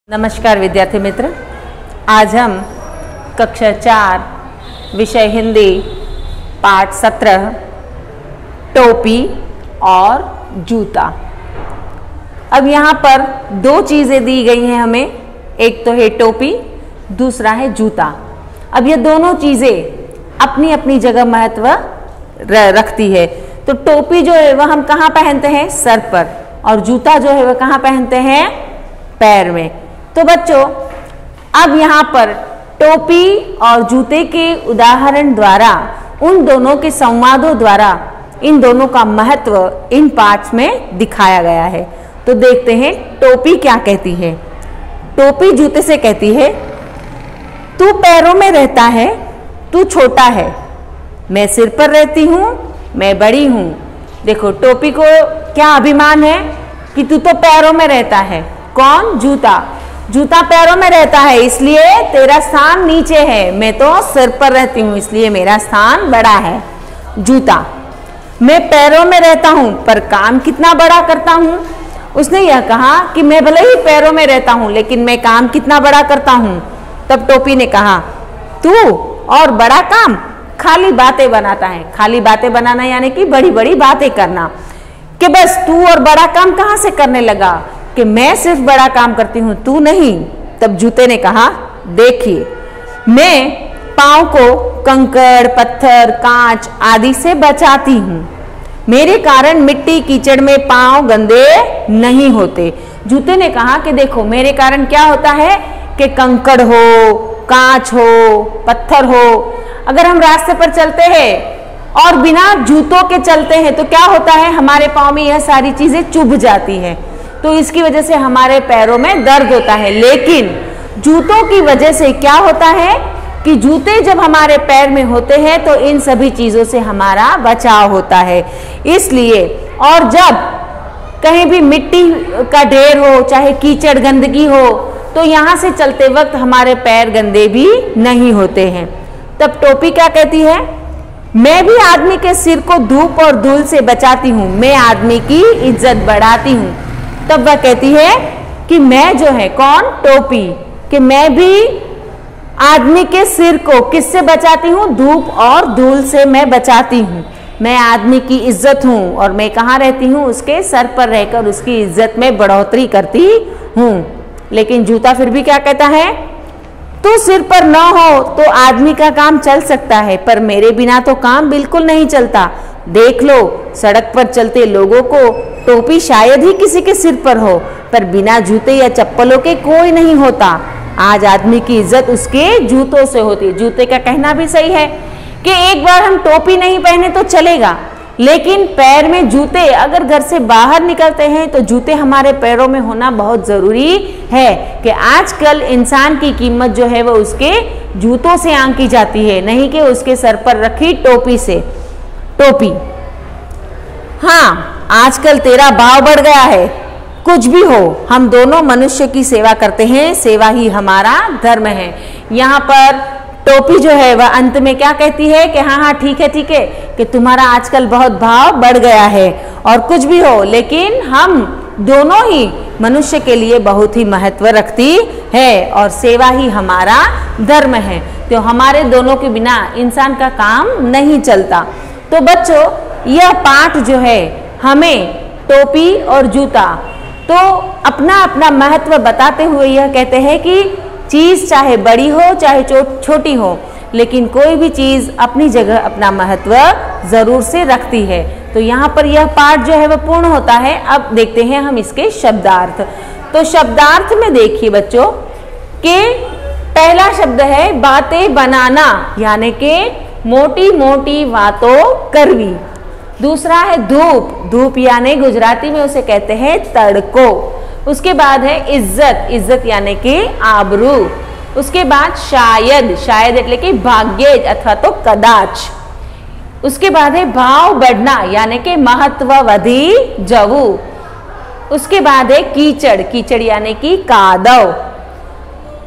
नमस्कार विद्यार्थी मित्र, आज हम कक्षा 4 विषय हिंदी पाठ 17 टोपी और जूता। अब यहाँ पर दो चीज़ें दी गई हैं हमें, एक तो है टोपी, दूसरा है जूता। अब ये दोनों चीज़ें अपनी अपनी जगह महत्व रखती है। तो टोपी जो है वह हम कहाँ पहनते हैं? सर पर, और जूता जो है वह कहाँ पहनते हैं? पैर में। तो बच्चों, अब यहाँ पर टोपी और जूते के उदाहरण द्वारा, उन दोनों के संवादों द्वारा इन दोनों का महत्व इन पाठ में दिखाया गया है। तो देखते हैं टोपी क्या कहती है। टोपी जूते से कहती है, तू पैरों में रहता है, तू छोटा है, मैं सिर पर रहती हूँ, मैं बड़ी हूँ। देखो, टोपी को क्या अभिमान है कि तू तो पैरों में रहता है। कौन? जूता। जूता पैरों में रहता है, इसलिए तेरा स्थान नीचे है। मैं तो सिर पर रहती हूँ, इसलिए मेरा स्थान बड़ा है। जूता। मैं पैरों में रहता हूँ, पर काम कितना बड़ा करता हूँ। उसने यह कहा कि मैं भले ही पैरों में रहता हूँ, लेकिन मैं काम कितना बड़ा करता हूँ। तब टोपी ने कहा, तू और बड़ा काम खाली बातें बनाता है। खाली बातें बनाना यानी कि बड़ी बड़ी बातें करना, कि बस तू और बड़ा काम कहाँ से करने लगा कि मैं सिर्फ बड़ा काम करती हूँ, तू नहीं। तब जूते ने कहा, देखिए, मैं पाँव को कंकड़, पत्थर, कांच आदि से बचाती हूँ। मेरे कारण मिट्टी कीचड़ में पाँव गंदे नहीं होते। जूते ने कहा कि देखो, मेरे कारण क्या होता है कि कंकड़ हो, कांच हो, पत्थर हो, अगर हम रास्ते पर चलते हैं और बिना जूतों के चलते हैं तो क्या होता है, हमारे पाँव में यह सारी चीजें चुभ जाती है, तो इसकी वजह से हमारे पैरों में दर्द होता है। लेकिन जूतों की वजह से क्या होता है कि जूते जब हमारे पैर में होते हैं तो इन सभी चीजों से हमारा बचाव होता है। इसलिए, और जब कहीं भी मिट्टी का ढेर हो, चाहे कीचड़ गंदगी हो, तो यहाँ से चलते वक्त हमारे पैर गंदे भी नहीं होते हैं। तब टोपी क्या कहती है? मैं भी आदमी के सिर को धूप और धूल से बचाती हूँ, मैं आदमी की इज्जत बढ़ाती हूँ। तब वह कहती है कि मैं जो है, कौन? टोपी, कि मैं भी आदमी के सिर को किससे बचाती हूँ? धूप और धूल से मैं बचाती हूँ। मैं आदमी की इज्जत हूँ और मैं कहाँ रहती हूँ? उसके सर पर रहकर उसकी इज्जत में बढ़ोतरी करती हूँ। लेकिन जूता फिर भी क्या कहता है? तू सिर पर न हो तो आदमी का काम चल सकता है, पर मेरे बिना तो काम बिल्कुल नहीं चलता। देख लो, सड़क पर चलते लोगों को टोपी शायद ही किसी के सिर पर हो, पर बिना जूते या चप्पलों के कोई नहीं होता। आज आदमी की इज्जत उसके जूतों से होती है। जूते का कहना भी सही है कि एक बार हम टोपी नहीं पहने तो चलेगा, लेकिन पैर में जूते, अगर घर से बाहर निकलते हैं तो जूते हमारे पैरों में होना बहुत जरूरी है। कि आजकल इंसान की कीमत जो है वो उसके जूतों से आंकी जाती है, नहीं कि उसके सर पर रखी टोपी से। टोपी, हाँ, आजकल तेरा भाव बढ़ गया है। कुछ भी हो, हम दोनों मनुष्य की सेवा करते हैं, सेवा ही हमारा धर्म है। यहाँ पर टोपी जो है वह अंत में क्या कहती है कि हाँ हाँ ठीक है कि तुम्हारा आजकल बहुत भाव बढ़ गया है, और कुछ भी हो, लेकिन हम दोनों ही मनुष्य के लिए बहुत ही महत्व रखती है और सेवा ही हमारा धर्म है। तो हमारे दोनों के बिना इंसान का काम नहीं चलता। तो बच्चों, यह पाठ जो है हमें टोपी और जूता तो अपना अपना महत्व बताते हुए यह कहते हैं कि चीज़ चाहे बड़ी हो चाहे छोटी हो, लेकिन कोई भी चीज़ अपनी जगह अपना महत्व जरूर से रखती है। तो यहाँ पर यह पाठ जो है वह पूर्ण होता है। अब देखते हैं हम इसके शब्दार्थ। तो शब्दार्थ में देखिए बच्चों कि पहला शब्द है बातें बनाना, यानी कि मोटी मोटी बातों करवी। दूसरा है धूप, धूप यानी गुजराती में उसे कहते हैं तड़को। उसके बाद है इज्जत, इज्जत यानी कि आबरू। उसके बाद शायद, शायद એટલે કે ભાગ્યે જ अथवा तो कदाच। उसके बाद है भाव बढ़ना, यानी कि महत्व वधी जवू। उसके बाद है कीचड़, कीचड़ यानी कि कादव।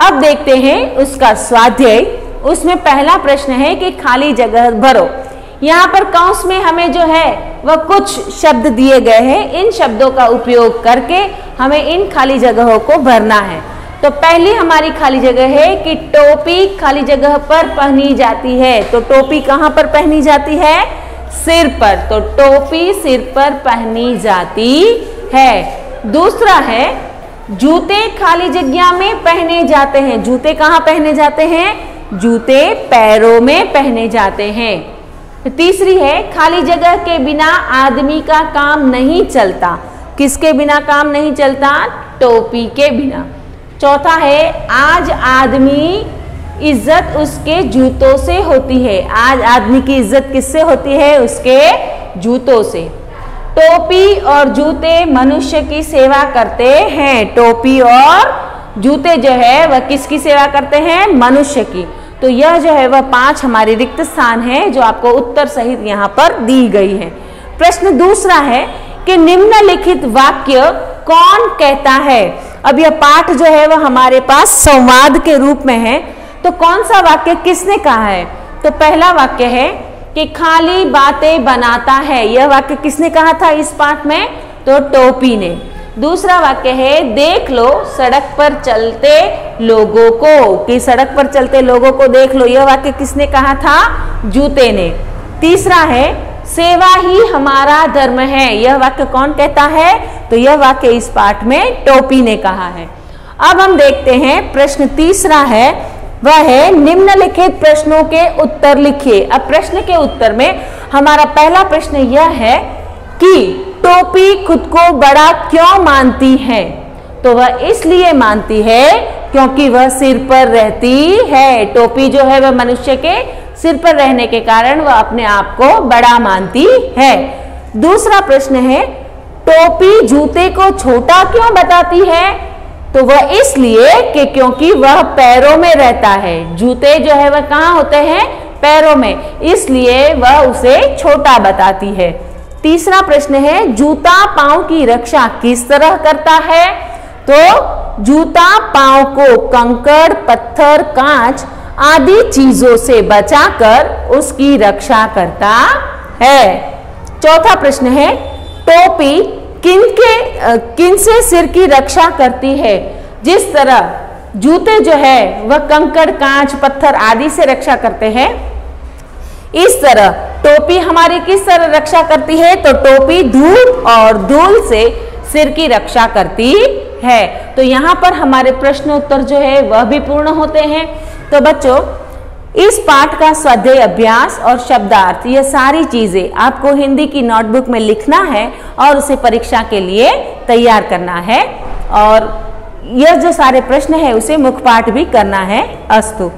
अब देखते हैं उसका स्वाध्याय। उसमें पहला प्रश्न है कि खाली जगह भरो। यहाँ पर कंस में हमें जो है वह कुछ शब्द दिए गए हैं, इन शब्दों का उपयोग करके हमें इन खाली जगहों को भरना है। तो पहली हमारी खाली जगह है कि टोपी खाली जगह पर पहनी जाती है। तो टोपी कहाँ पर पहनी जाती है? सिर पर। तो टोपी सिर पर पहनी जाती है। दूसरा है जूते खाली जगह में पहने जाते हैं। जूते कहाँ पहने जाते हैं? जूते पैरों में पहने जाते हैं। तीसरी है खाली जगह के बिना आदमी का काम नहीं चलता। किसके बिना काम नहीं चलता? टोपी के बिना। चौथा है आज आदमी इज्जत उसके जूतों से होती है। आज आदमी की इज्जत किससे होती है? उसके जूतों से। टोपी और जूते मनुष्य की सेवा करते हैं। टोपी और जूते जो है वह किसकी सेवा करते हैं? मनुष्य की। तो यह जो है वह 5 हमारी रिक्त स्थान है जो आपको उत्तर सहित यहाँ पर दी गई है। प्रश्न दूसरा है कि निम्नलिखित वाक्य कौन कहता है? अब यह पाठ जो है वह हमारे पास संवाद के रूप में है। तो कौन सा वाक्य किसने कहा है? तो पहला वाक्य है कि खाली बातें बनाता है। यह वाक्य किसने कहा था इस पाठ में? तो टोपी ने। दूसरा वाक्य है देख लो सड़क पर चलते लोगों को, कि सड़क पर चलते लोगों को देख लो। यह वाक्य किसने कहा था? जूते ने। तीसरा है सेवा ही हमारा धर्म है। यह वाक्य कौन कहता है? तो यह वाक्य इस पाठ में टोपी ने कहा है। अब हम देखते हैं प्रश्न तीसरा है वह है निम्नलिखित प्रश्नों के उत्तर लिखिए। अब प्रश्न के उत्तर में हमारा पहला प्रश्न यह है कि टोपी खुद को बड़ा क्यों मानती है? तो वह इसलिए मानती है क्योंकि वह सिर पर रहती है। टोपी जो है वह मनुष्य के सिर पर रहने के कारण वह अपने आप को बड़ा मानती है। दूसरा प्रश्न है टोपी जूते को छोटा क्यों बताती है? तो वह इसलिए कि क्योंकि वह पैरों में रहता है। जूते जो है वह कहाँ होते हैं? पैरों में, इसलिए वह उसे छोटा बताती है। तीसरा प्रश्न है जूता पांव की रक्षा किस तरह करता है? तो जूता पांव को कंकड़, पत्थर, कांच आदि चीजों से बचाकर उसकी रक्षा करता है। चौथा प्रश्न है टोपी किन से सिर की रक्षा करती है? जिस तरह जूते जो है वह कंकड़, कांच, पत्थर आदि से रक्षा करते हैं, इस तरह टोपी हमारी किस तरह रक्षा करती है? तो टोपी धूप और धूल से सिर की रक्षा करती है। तो यहाँ पर हमारे प्रश्नोत्तर जो है वह भी पूर्ण होते हैं। तो बच्चों इस पाठ का स्वाध्याय अभ्यास और शब्दार्थ ये सारी चीजें आपको हिंदी की नोटबुक में लिखना है और उसे परीक्षा के लिए तैयार करना है। और यह जो सारे प्रश्न है उसे मुखपाठ भी करना है। अस्तु।